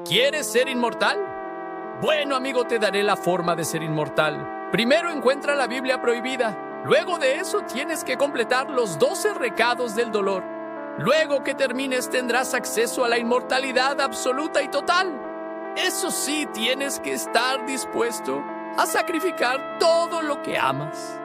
¿Quieres ser inmortal? Bueno, amigo, te daré la forma de ser inmortal. Primero encuentra la Biblia prohibida. Luego de eso tienes que completar los 12 recados del dolor. Luego que termines tendrás acceso a la inmortalidad absoluta y total. Eso sí, tienes que estar dispuesto a sacrificar todo lo que amas.